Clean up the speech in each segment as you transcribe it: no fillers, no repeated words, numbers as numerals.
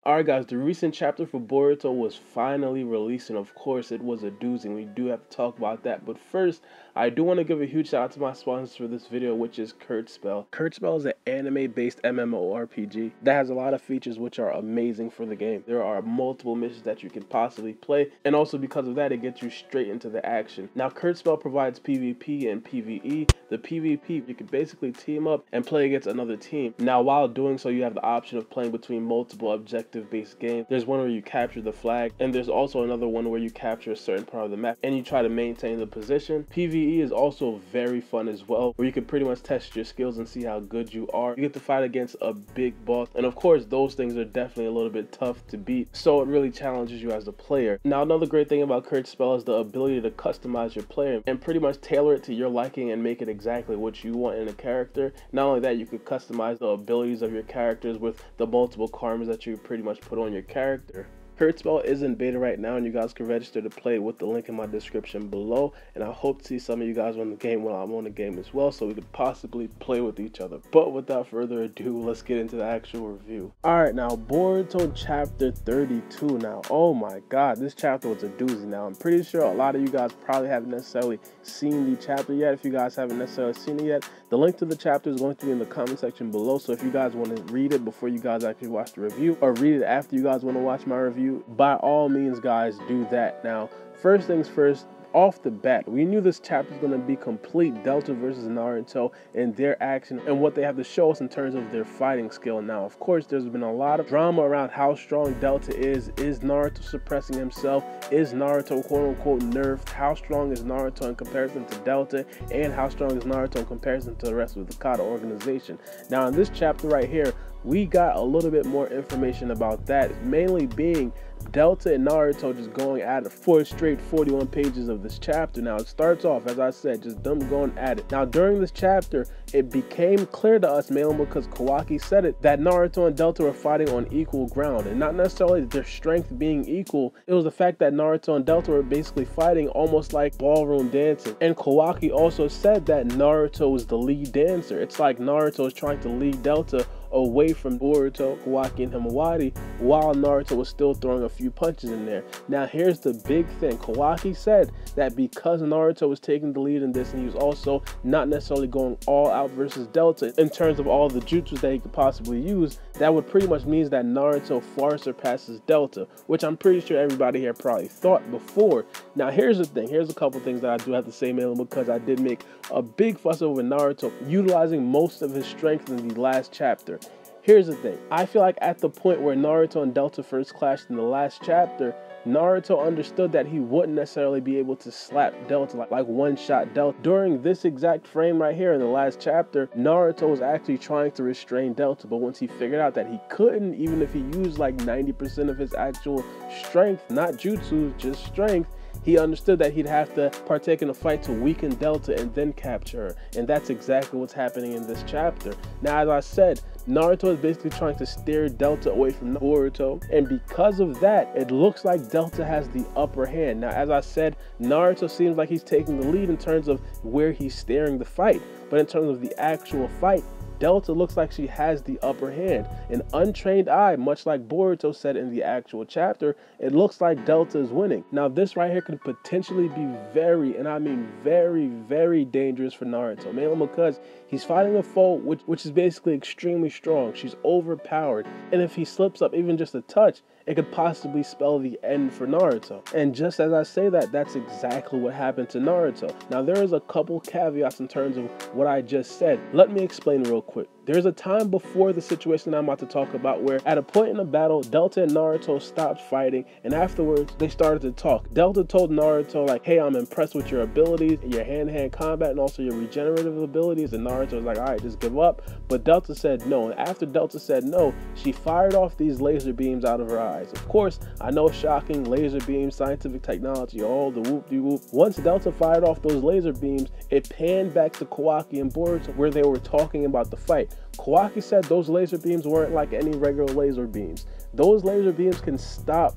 Alright guys, the recent chapter for Boruto was finally released, and of course it was a doozy, and we do have to talk about that. But first, I do want to give a huge shout out to my sponsors for this video, which is Kurtzspell. Kurtzspell is an anime-based MMORPG that has a lot of features which are amazing for the game. There are multiple missions that you can possibly play, and also because of that, it gets you straight into the action. Now, Kurtzspell provides PvP and PvE. The PvP, you can basically team up and play against another team. Now, while doing so, you have the option of playing between multiple objective-based games. There's one where you capture the flag, and there's also another one where you capture a certain part of the map and you try to maintain the position. PvE is also very fun as well, where you can pretty much test your skills and see how good you are. You get to fight against a big boss, and of course those things are definitely a little bit tough to beat, so it really challenges you as a player. Now, another great thing about Kurtzspell is the ability to customize your player and pretty much tailor it to your liking and make it exactly what you want in a character. Not only that, you can customize the abilities of your characters with the multiple karmas that you pretty much put on your character. Kurtzspell is in beta right now, and you guys can register to play with the link in my description below, and I hope to see some of you guys on the game while I'm on the game as well, so we could possibly play with each other. But without further ado, let's get into the actual review. Alright, now Boruto chapter 32. Now, oh my god, this chapter was a doozy. Now, I'm pretty sure a lot of you guys probably haven't necessarily seen the chapter yet. If you guys haven't necessarily seen it yet, the link to the chapter is going to be in the comment section below, so if you guys want to read it before you guys actually watch the review, or read it after you guys want to watch my review, by all means guys, do that. Now, first things first, off the bat, we knew this chapter is going to be complete Delta versus Naruto and their action and what they have to show us in terms of their fighting skill. Now, of course, there's been a lot of drama around how strong Delta is. Is Naruto suppressing himself? Is Naruto quote-unquote nerfed? How strong is Naruto in comparison to Delta? And how strong is Naruto in comparison to the rest of the Kata organization? Now, in this chapter right here, we got a little bit more information about that, mainly being Delta and Naruto just going at it for a straight 41 pages of this chapter. Now, it starts off, as I said, just them going at it. Now, during this chapter, it became clear to us, mainly because Kawaki said it, that Naruto and Delta were fighting on equal ground, and not necessarily their strength being equal. It was the fact that Naruto and Delta were basically fighting almost like ballroom dancing. And Kawaki also said that Naruto was the lead dancer. It's like Naruto is trying to lead Delta away from Boruto, Kawaki, and Himawari, while Naruto was still throwing a few punches in there. Now, here's the big thing. Kawaki said that because Naruto was taking the lead in this, and he was also not necessarily going all out versus Delta in terms of all the jutsus that he could possibly use, that would pretty much mean that Naruto far surpasses Delta, which I'm pretty sure everybody here probably thought before. Now, here's the thing. Here's a couple things that I do have to say, mainly because I did make a big fuss over Naruto utilizing most of his strength in the last chapter. Here's the thing. I feel like at the point where Naruto and Delta first clashed in the last chapter, Naruto understood that he wouldn't necessarily be able to slap Delta, like one-shot Delta. During this exact frame right here in the last chapter, Naruto was actually trying to restrain Delta, but once he figured out that he couldn't, even if he used like 90% of his actual strength, not jutsu, just strength, he understood that he'd have to partake in a fight to weaken Delta and then capture her. And that's exactly what's happening in this chapter. Now, as I said, Naruto is basically trying to steer Delta away from Boruto, and because of that, it looks like Delta has the upper hand. Now, as I said, Naruto seems like he's taking the lead in terms of where he's steering the fight, but in terms of the actual fight, Delta looks like she has the upper hand. An untrained eye, much like Boruto said in the actual chapter, it looks like Delta is winning. Now, this right here could potentially be very, and I mean very, very dangerous for Naruto, mainly because he's fighting a foe which is basically extremely strong. She's overpowered, and if he slips up even just a touch, it could possibly spell the end for Naruto. And just as I say that, that's exactly what happened to Naruto. Now, there is a couple caveats in terms of what I just said. Let me explain real quick. There's a time before the situation I'm about to talk about where at a point in the battle, Delta and Naruto stopped fighting, and afterwards they started to talk. Delta told Naruto like, hey, I'm impressed with your abilities, your hand-to-hand combat, and also your regenerative abilities, and Naruto was like, all right, just give up. But Delta said no, and after Delta said no, she fired off these laser beams out of her eyes. Of course, I know, shocking, laser beams, scientific technology, all the whoop-de-whoop. Once Delta fired off those laser beams, it panned back to Kawaki and Boruto where they were talking about the fight. Kawaki said those laser beams weren't like any regular laser beams. Those laser beams can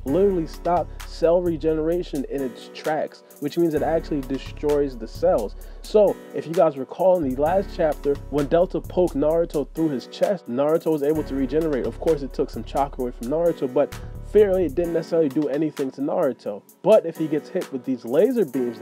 literally stop cell regeneration in its tracks, which means it actually destroys the cells. So, if you guys recall in the last chapter, when Delta poked Naruto through his chest, Naruto was able to regenerate. Of course, it took some chakra away from Naruto, but fairly, it didn't necessarily do anything to Naruto. But if he gets hit with these laser beams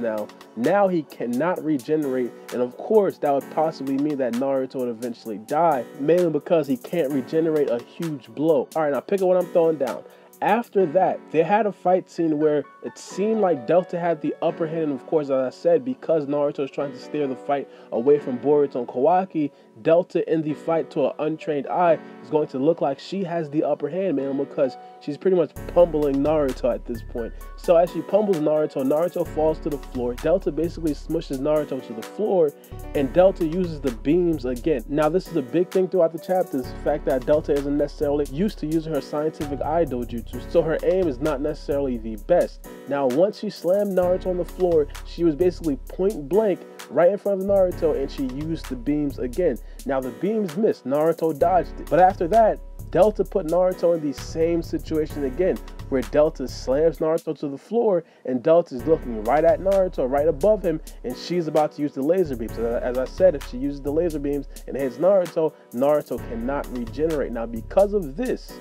now he cannot regenerate, and of course that would possibly mean that Naruto would eventually die, mainly because he can't regenerate a huge blow. Alright, now pick up what I'm throwing down. After that, they had a fight scene where it seemed like Delta had the upper hand, and of course, as I said, because Naruto is trying to steer the fight away from Boruto and Kawaki, Delta in the fight to an untrained eye is going to look like she has the upper hand, man, because she's pretty much pummeling Naruto at this point. So as she pummels Naruto, Naruto falls to the floor. Delta basically smushes Naruto to the floor, and Delta uses the beams again. Now, this is a big thing throughout the chapters, the fact that Delta isn't necessarily used to using her scientific eye dojutsu, so her aim is not necessarily the best. Now, once she slammed Naruto on the floor, she was basically point blank right in front of Naruto, and she used the beams again. Now, the beams missed. Naruto dodged it. But after that, Delta put Naruto in the same situation again, where Delta slams Naruto to the floor, and Delta is looking right at Naruto, right above him, and she's about to use the laser beams. So as I said, if she uses the laser beams and hits Naruto, Naruto cannot regenerate. Now, because of this,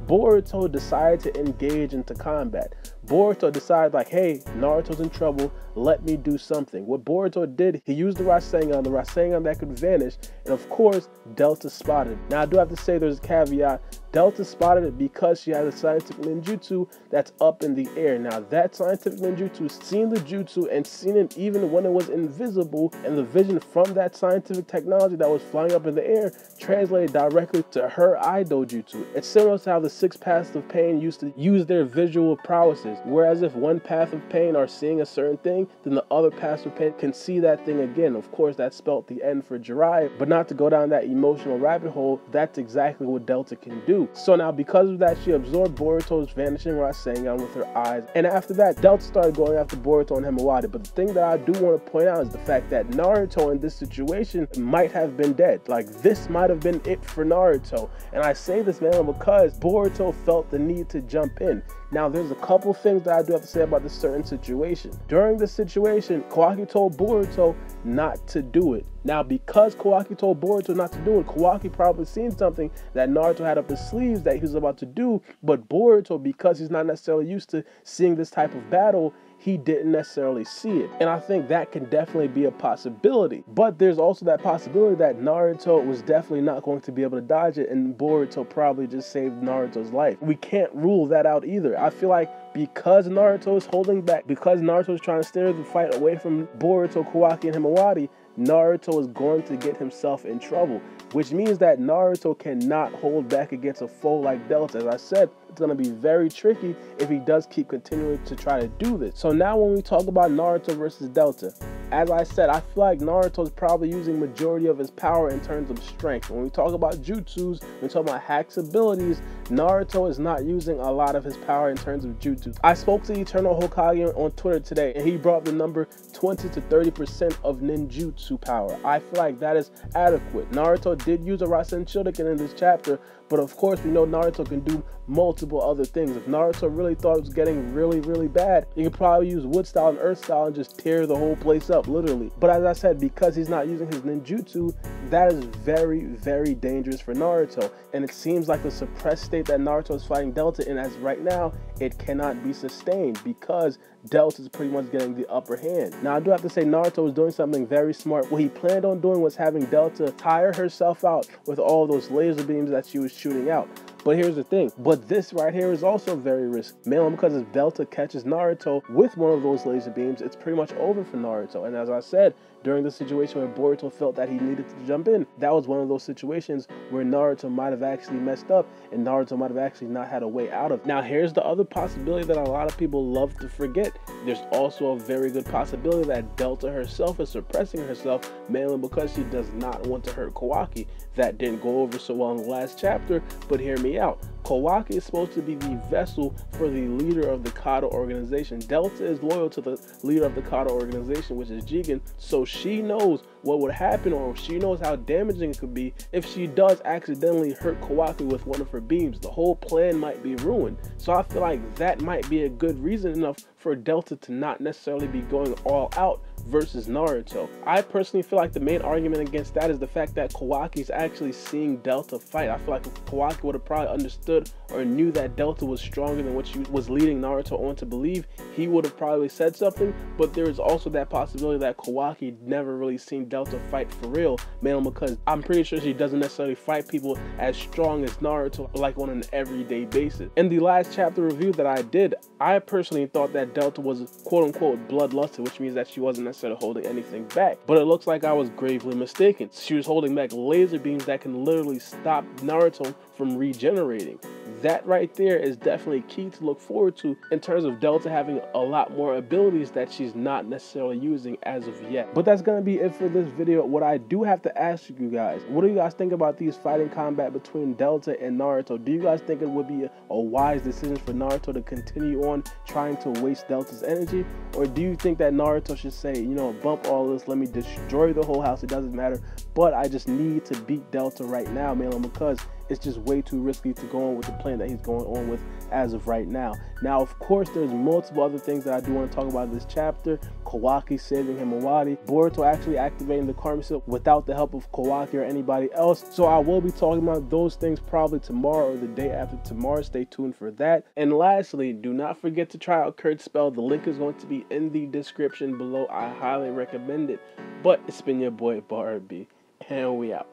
Boruto decided to engage into combat. Boruto decided, like, hey, Naruto's in trouble, let me do something. What Boruto did, he used the rasengan that could vanish, and of course, Delta spotted. Now, I do have to say there's a caveat. Delta spotted it because she has a scientific ninjutsu that's up in the air. Now, that scientific ninjutsu, seen the jutsu and seen it even when it was invisible, and the vision from that scientific technology that was flying up in the air translated directly to her eye dojutsu. It's similar to how the 6 paths of pain used to use their visual prowesses, whereas if one path of pain are seeing a certain thing, then the other paths of pain can see that thing again. Of course, that spelled the end for Jiraiya, but not to go down that emotional rabbit hole, that's exactly what Delta can do. So now, because of that, she absorbed Boruto's vanishing rasengan with her eyes, and after that, Delta started going after Boruto and himawari. But the thing that I do want to point out is the fact that Naruto in this situation might have been dead. Like, this might have been it for Naruto, and I say this, man, because Boruto felt the need to jump in. Now, there's a couple things that I do have to say about this certain situation. During this situation, Kawaki told Boruto not to do it. Now, because Kawaki told Boruto not to do it, Kawaki probably seen something that Naruto had up his sleeves that he was about to do, but Boruto, because he's not necessarily used to seeing this type of battle, he didn't necessarily see it. And I think that can definitely be a possibility. But there's also that possibility that Naruto was definitely not going to be able to dodge it, and Boruto probably just saved Naruto's life. We can't rule that out either. I feel like because Naruto is holding back, because Naruto is trying to steer the fight away from Boruto, Kawaki, and himawari, Naruto is going to get himself in trouble, which means that Naruto cannot hold back against a foe like Delta. As I said, it's going to be very tricky if he does keep continuing to try to do this. So now when we talk about Naruto versus Delta, as I said, I feel like Naruto is probably using majority of his power in terms of strength. When we talk about jutsus, when we talk about hacks abilities, Naruto is not using a lot of his power in terms of jutsu. I spoke to Eternal Hokage on Twitter today, and he brought up the number 20 to 30% of ninjutsu power. I feel like that is adequate. Naruto did use a rasenshurikens in this chapter, but of course we know Naruto can do multiple other things. If Naruto really thought it was getting really bad, he could probably use wood style and earth style and just tear the whole place up, literally. But as I said, because he's not using his ninjutsu, that is very dangerous for Naruto. And it seems like the suppressed state that Naruto is fighting Delta in as right now, it cannot be sustained because Delta is pretty much getting the upper hand. Now, I do have to say Naruto was doing something very smart. What he planned on doing was having Delta tire herself out with all those laser beams that she was shooting out. But here's the thing, but this right here is also very risky, mainly because if Delta catches Naruto with one of those laser beams, it's pretty much over for Naruto. And as I said, during the situation where Boruto felt that he needed to jump in, that was one of those situations where Naruto might have actually messed up and Naruto might have actually not had a way out of it. Now, here's the other possibility that a lot of people love to forget. There's also a very good possibility that Delta herself is suppressing herself, mainly because she does not want to hurt Kawaki. That didn't go over so well in the last chapter, but hear me out. Kawaki is supposed to be the vessel for the leader of the Kata organization. Delta is loyal to the leader of the Kata organization, which is Jigen, so she knows what would happen, or she knows how damaging it could be if she does accidentally hurt Kawaki with one of her beams. The whole plan might be ruined. So I feel like that might be a good reason enough for Delta to not necessarily be going all out versus Naruto. I personally feel like the main argument against that is the fact that Kawaki is actually seeing Delta fight. I feel like if Kawaki would have probably understood or knew that Delta was stronger than what she was leading Naruto on to believe, he would have probably said something. But there is also that possibility that Kawaki never really seen Delta fight for real, mainly because I'm pretty sure she doesn't necessarily fight people as strong as Naruto, like on an everyday basis. In the last chapter review that I did, I personally thought that Delta was quote-unquote bloodlusted, which means that she wasn't necessarily holding anything back, but it looks like I was gravely mistaken. She was holding back laser beams that can literally stop Naruto from regenerating. That right there is definitely key to look forward to in terms of Delta having a lot more abilities that she's not necessarily using as of yet. But that's gonna be it for this video. What I do have to ask you guys, what do you guys think about these fighting combat between Delta and Naruto? Do you guys think it would be a wise decision for Naruto to continue on trying to waste Delta's energy? Or do you think that Naruto should say, you know, bump all this, let me destroy the whole house, it doesn't matter, but I just need to beat Delta right now, mainly because it's just way too risky to go on with the plan that he's going on with as of right now. Now, of course, there's multiple other things that I do want to talk about in this chapter. Kawaki saving himawari, Boruto actually activating the karma seal without the help of Kawaki or anybody else. So I will be talking about those things probably tomorrow or the day after tomorrow. Stay tuned for that. And lastly, do not forget to try out Kurt's spell. The link is going to be in the description below. I highly recommend it. But it's been your boy Barbie, and we out.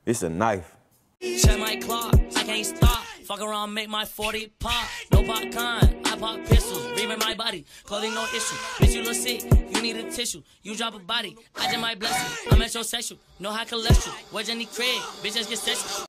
It's a knife. Check my clock, I can't stop. Fuck around, make my 40 pop. No popcorn, I pop pistols. Reaming my body, clothing no issue. Bitch, you look sick, you need a tissue. You drop a body, I just might bless you. I'm at your sexual, no high cholesterol. Where's Jenny Craig? Bitch, just get sexual.